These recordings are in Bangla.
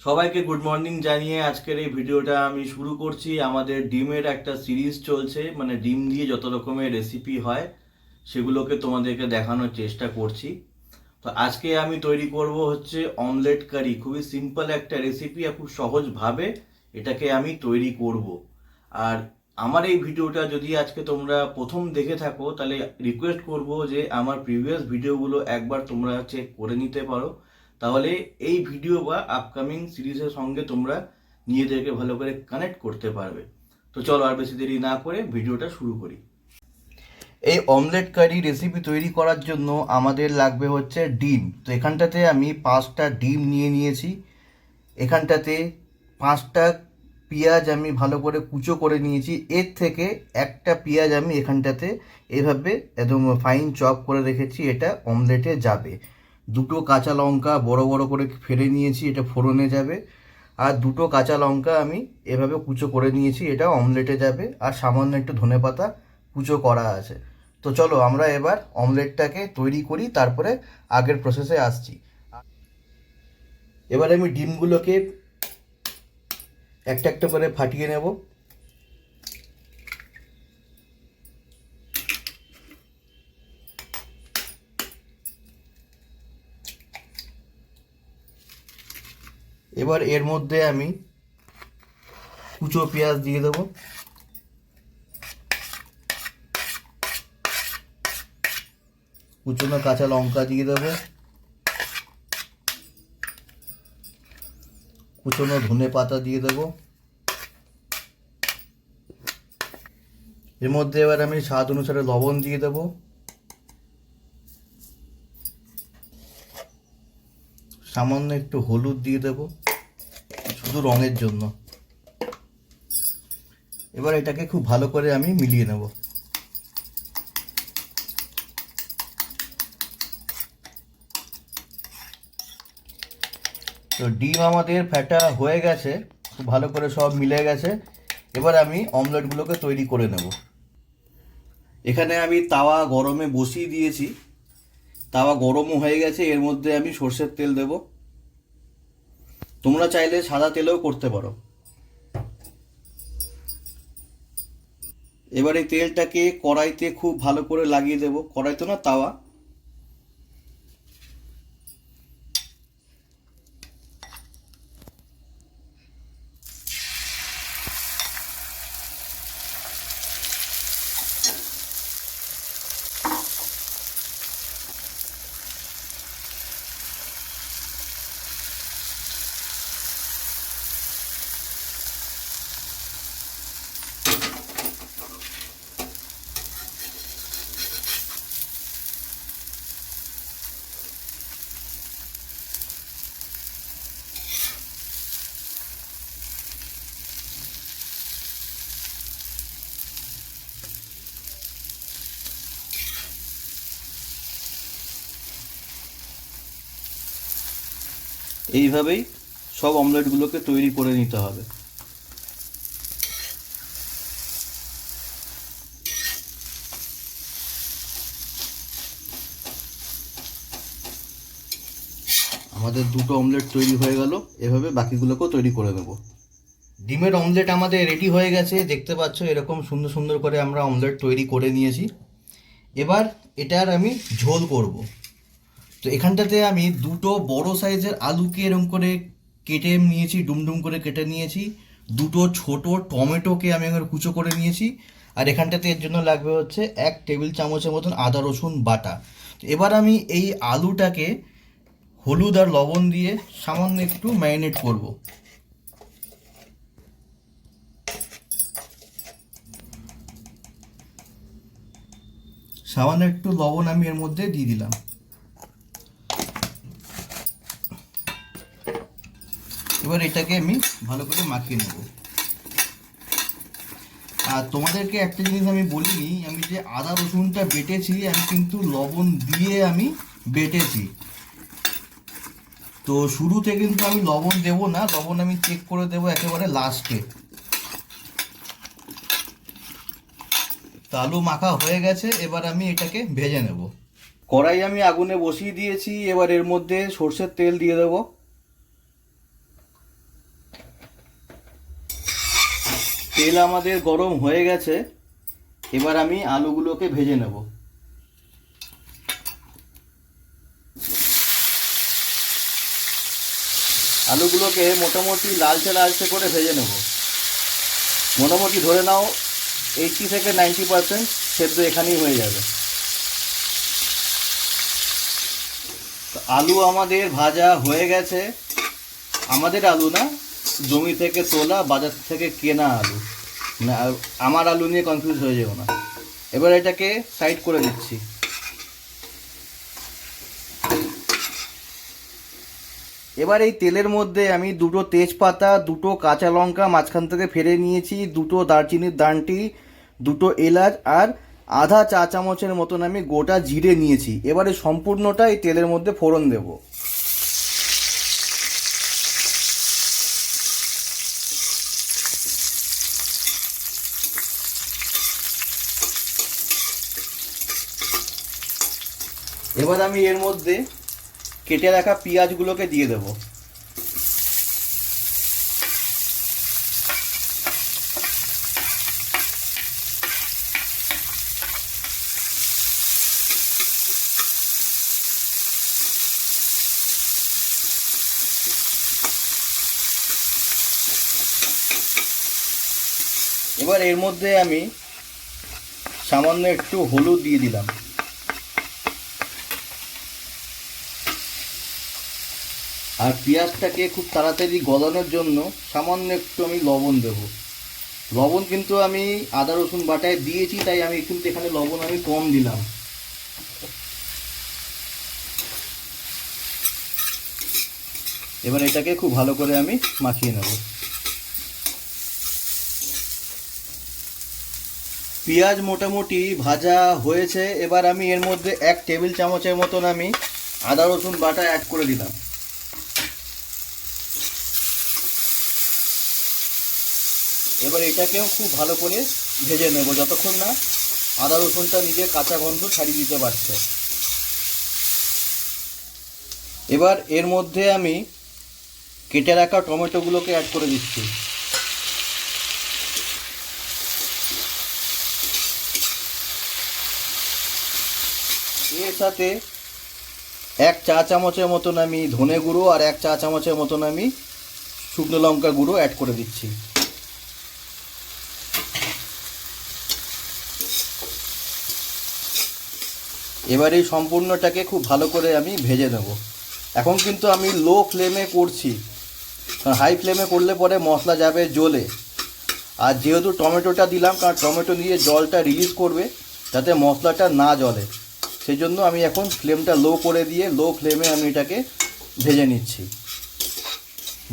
সবাইকে গুড মর্নিং জানিয়ে আজকের এই ভিডিওটা আমি শুরু করছি। আমাদের ডিমের একটা সিরিজ চলছে, মানে ডিম দিয়ে যত রকমের রেসিপি হয় সেগুলোকে তোমাদেরকে দেখানোর চেষ্টা করছি। তো আজকে আমি তৈরি করব হচ্ছে অমলেট কারি। খুবই সিম্পল একটা রেসিপি আর খুব সহজভাবে এটাকে আমি তৈরি করব। আর আমার এই ভিডিওটা যদি আজকে তোমরা প্রথম দেখে থাকো তাহলে রিকোয়েস্ট করব যে আমার প্রিভিয়াস ভিডিওগুলো একবার তোমরা চেক করে নিতে পারো। তাহলে এই ভিডিও বা আপকামিং সিরিজের সঙ্গে তোমরা নিজেদেরকে ভালো করে কানেক্ট করতে পারবে। তো চলো আর বেশি দেরি না করে ভিডিওটা শুরু করি। এই অমলেট কারি রেসিপি তৈরি করার জন্য আমাদের লাগবে হচ্ছে ডিম। তো এখানটাতে আমি 5টা ডিম নিয়ে নিয়েছি। এখানটাতে 5টা পেঁয়াজ আমি ভালো করে কুচো করে নিয়েছি। এর থেকে একটা পেঁয়াজ আমি এখানটাতে এভাবে একদম ফাইন চপ করে রেখেছি, এটা অমলেটে যাবে। দুটো কাঁচা লঙ্কা বড় বড় করে ফেলে নিয়েছি, এটা ফোড়নে যাবে। আর দুটো কাঁচা লঙ্কা আমি এভাবে কুচো করে নিয়েছি, এটা অমলেটে যাবে। আর সামান্য একটু ধনেপাতা কুচো করা আছে। তো চলো আমরা এবার অমলেটটাকে তৈরি করি, তারপরে আগের প্রসেসে আসছি। এবার আমি ডিমগুলোকে একটা একটা করে ফাটিয়ে নেব। এবার এর মধ্যে আমি কুচো পেঁয়াজ দিয়ে দেবো, কুচনো কাঁচা লঙ্কা দিয়ে দেবো, কুচনো ধনে পাতা দিয়ে দেবো। এর মধ্যে এবার আমি স্বাদ অনুসারে লবণ দিয়ে দেবো, সামান্য একটু হলুদ দিয়ে দেবো শুধু রঙের জন্য। এবার এটাকে খুব ভালো করে আমি মিলিয়ে নেব। তো ডিম আমাদের ফ্যাটা হয়ে গেছে, খুব ভালো করে সব মিলে গেছে। এবার আমি অমলেটগুলোকে তৈরি করে নেব। এখানে আমি তাওয়া গরমে বসিয়ে দিয়েছি, তাওয়া গরমও হয়ে গেছে। এর মধ্যে আমি সর্ষের তেল দেব। তোমরা চাইলে সাদা তেলেও করতে পারো। এবার এই তেলটাকে কড়াইতে খুব ভালো করে লাগিয়ে দেব, কড়াইতে না তাওয়া। এইভাবেই সব অমলেটগুলোকে তৈরি করে নিতে হবে। আমাদের দুটো অমলেট তৈরি হয়ে গেল, এভাবে বাকিগুলোকেও তৈরি করে নেব। ডিমের অমলেট আমাদের রেডি হয়ে গেছে, দেখতে পাচ্ছ এরকম সুন্দর সুন্দর করে আমরা অমলেট তৈরি করে নিয়েছি। এবার এটার আমি ঝোল করব। তো এখানটাতে আমি দুটো বড় সাইজের আলুকে এরকম করে কেটে নিয়েছি, ডুমডুম করে কেটে নিয়েছি। দুটো ছোট টমেটোকে আমি এখানে কুচো করে নিয়েছি। আর এখানটাতে এর জন্য লাগবে হচ্ছে 1 টেবিল চামচের মতন আদা রসুন বাটা। তো এবার আমি এই আলুটাকে হলুদ আর লবণ দিয়ে সামান্য একটু ম্যারিনেট করব। সামান্য একটু লবণ আমি এর মধ্যে দিয়ে দিলাম। এবার এটাকে আমি ভালো করে মাখিয়ে নেব। আর তোমাদেরকে একটা জিনিস আমি বলিনি, আমি যে আদা রসুনটা বেটেছি আমি কিন্তু লবণ দিয়ে আমি বেটেছি। তো শুরুতে কিন্তু আমি লবণ দেব না, লবণ আমি চেক করে দেবো একেবারে লাস্টে। তো আলু মাখা হয়ে গেছে, এবার আমি এটাকে ভেজে নেব। কড়াই আমি আগুনে বসিয়ে দিয়েছি, এবার এর মধ্যে সর্ষের তেল দিয়ে দেবো। তেল আমাদের গরম হয়ে গেছে, এবার আমি আলুগুলোকে ভেজে নেব। আলুগুলোকে মোটামুটি লালচে লালচে করে ভেজে নেব। মোটামুটি ধরে নাও 80 থেকে 90% সেদ্ধ এখানেই হয়ে যাবে। আলু আমাদের ভাজা হয়ে গেছে। আমাদের আলু না, জমি থেকে তোলা, বাজার থেকে কেনা আলু না, আমার আলু নিয়ে কনফিউজ হয়ে যাবো না। এবার এটাকে সাইড করে দিচ্ছি। এবার এই তেলের মধ্যে আমি 2টো তেজপাতা, 2টো কাঁচা লঙ্কা মাঝখান থেকে ফেলে নিয়েছি, 2টো দারচিনির দানটি, 2টো এলাচ আর আধা চা চামচের মতন আমি গোটা জিরে নিয়েছি। এবারে সম্পূর্ণটা এই তেলের মধ্যে ফোড়ন দেব। এবার আমি এর মধ্যে কেটে রাখা পেঁয়াজগুলোকে দিয়ে দেব। এবার এর মধ্যে আমি সামান্য একটু হলুদ দিয়ে দিলাম। আর পেঁয়াজটাকে খুব তাড়াতাড়ি গলানোর জন্য সামান্য একটু আমি লবণ দেব। লবণ কিন্তু আমি আদা রসুন বাটায় দিয়েছি, তাই আমি কিন্তু এখানে লবণ আমি কম দিলাম। এবার এটাকে খুব ভালো করে আমি মাখিয়ে নেব। পেঁয়াজ মোটামুটি ভাজা হয়েছে। এবার আমি এর মধ্যে 1 টেবিল চামচের মতন আমি আদা রসুন বাটা অ্যাড করে দিলাম। এবার এটাকেও খুব ভালো করে ভেজে নেব যতক্ষণ না আদা রসুনটা নিজের কাঁচা গন্ধ ছাড়িয়ে দিতে পারছে। এবার এর মধ্যে আমি কেটে রাখা টমেটোগুলোকে অ্যাড করে দিচ্ছি। এর সাথে 1 চা চামচের মতন আমি ধনে গুঁড়ো আর 1 চা চামচের মতন আমি শুকনো লঙ্কা গুঁড়ো অ্যাড করে দিচ্ছি। এবার এই সম্পূর্ণটাকে খুব ভালো করে আমি ভেজে নেব। এখন কিন্তু আমি লো ফ্লেমে করছি, হাই ফ্লেমে করলে পরে মশলা যাবে জ্বলে। আর যেহেতু টমেটোটা দিলাম, কারণ টমেটো দিয়ে জলটা রিলিজ করবে যাতে মশলাটা না জ্বলে, সেই জন্য আমি এখন ফ্লেমটা লো করে দিয়ে লো ফ্লেমে আমি এটাকে ভেজে নিচ্ছি।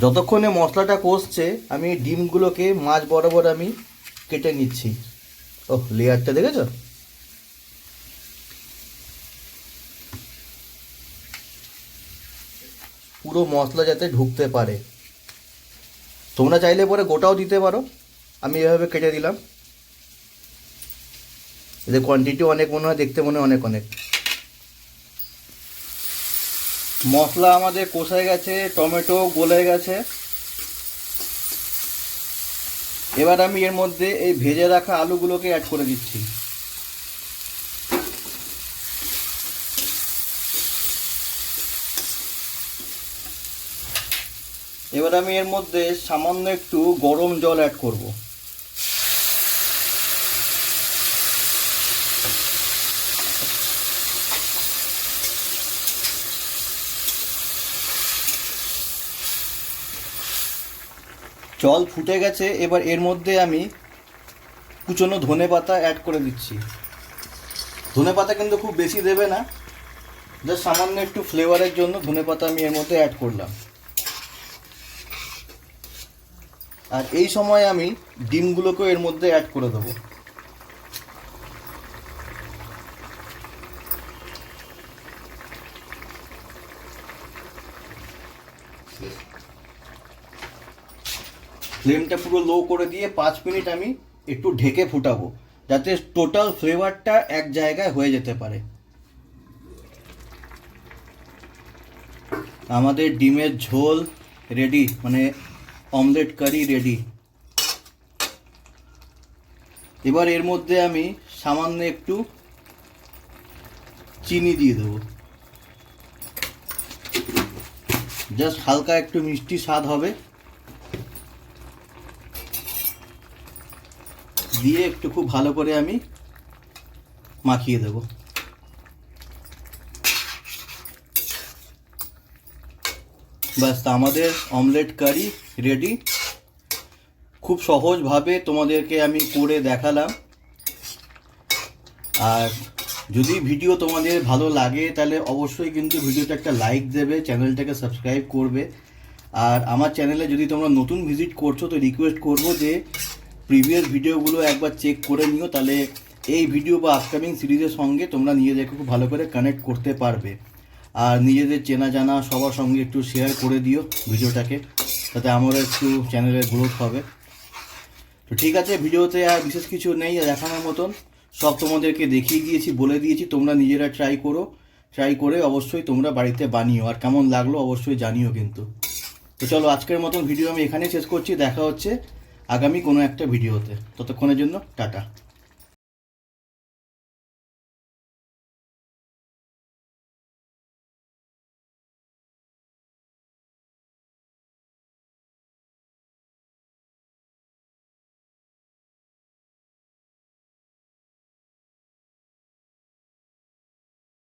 যতক্ষণে মশলাটা কষছে আমি ডিমগুলোকে মাছ বরাবর আমি কেটে নিচ্ছি। ওহ, লেয়ারটা দেখেছো? পুরো মশলা যাতে ঢুকতে পারে। তোমরা চাইলে পরে গোটাও দিতে পারো, আমি এভাবে কেটে দিলাম। এদের কোয়ান্টিটি অনেক মনে হয়, দেখতে মনে হয় অনেক অনেক। মশলা আমাদের কষে গেছে, টমেটো গলে গেছে। এবার আমি এর মধ্যে এই ভেজে রাখা আলুগুলোকে অ্যাড করে দিচ্ছি। এবার আমি এর মধ্যে সামান্য একটু গরম জল অ্যাড করব। জল ফুটে গেছে। এবার এর মধ্যে আমি কুচনো ধনেপাতা অ্যাড করে দিচ্ছি। ধনেপাতা কিন্তু খুব বেশি দেবে না, জাস্ট সামান্য একটু ফ্লেভারের জন্য ধনেপাতা আমি এর মধ্যে অ্যাড করলাম। আর এই সময় আমি ডিমগুলোকেও এর মধ্যে অ্যাড করে দেবো। ফ্লেমটা পুরো লো করে দিয়ে 5 মিনিট আমি একটু ঢেকে ফুটাবো, যাতে টোটাল ফ্লেভারটা এক জায়গায় হয়ে যেতে পারে। আমাদের ডিমের ঝোল রেডি, মানে অমলেট কারি রেডি। এবার এর মধ্যে আমি সামান্য একটু চিনি দিয়ে দেবো, জাস্ট হালকা একটু মিষ্টি স্বাদ হবে। দিয়ে একটু খুব ভালো করে আমি মাখিয়ে দেব। ব্যাস, আমাদের অমলেট কারি রেডি। খুব সহজভাবে তোমাদেরকে আমি করে দেখালাম। আর যদি ভিডিও তোমাদের ভালো লাগে তাহলে অবশ্যই কিন্তু ভিডিওতে একটা লাইক দেবে, চ্যানেলটাকে সাবস্ক্রাইব করবে। আর আমার চ্যানেলে যদি তোমরা নতুন ভিজিট করছো তো রিকোয়েস্ট করবো যে প্রিভিয়াস ভিডিওগুলো একবার চেক করে নিও, তাহলে এই ভিডিও বা আপকামিং সিরিজের সঙ্গে তোমরা নিজেদেরকে খুব ভালো করে কানেক্ট করতে পারবে। আর নিজেদের চেনা জানা সবার সঙ্গে একটু শেয়ার করে দিও ভিডিওটাকে, তাতে আমারও একটু চ্যানেলের গ্রোথ হবে। তো ঠিক আছে, ভিডিওতে আর বিশেষ কিছু নেই দেখানোর মতন, সব তোমাদেরকে দেখিয়ে দিয়েছি, বলে দিয়েছি। তোমরা নিজেরা ট্রাই করো, ট্রাই করে অবশ্যই তোমরা বাড়িতে বানিও, আর কেমন লাগলো অবশ্যই জানিও কিন্তু। তো চলো, আজকের মতন ভিডিও আমি এখানেই শেষ করছি। দেখা হচ্ছে আগামী কোনো একটা ভিডিওতে। ততক্ষণের জন্য টাটা।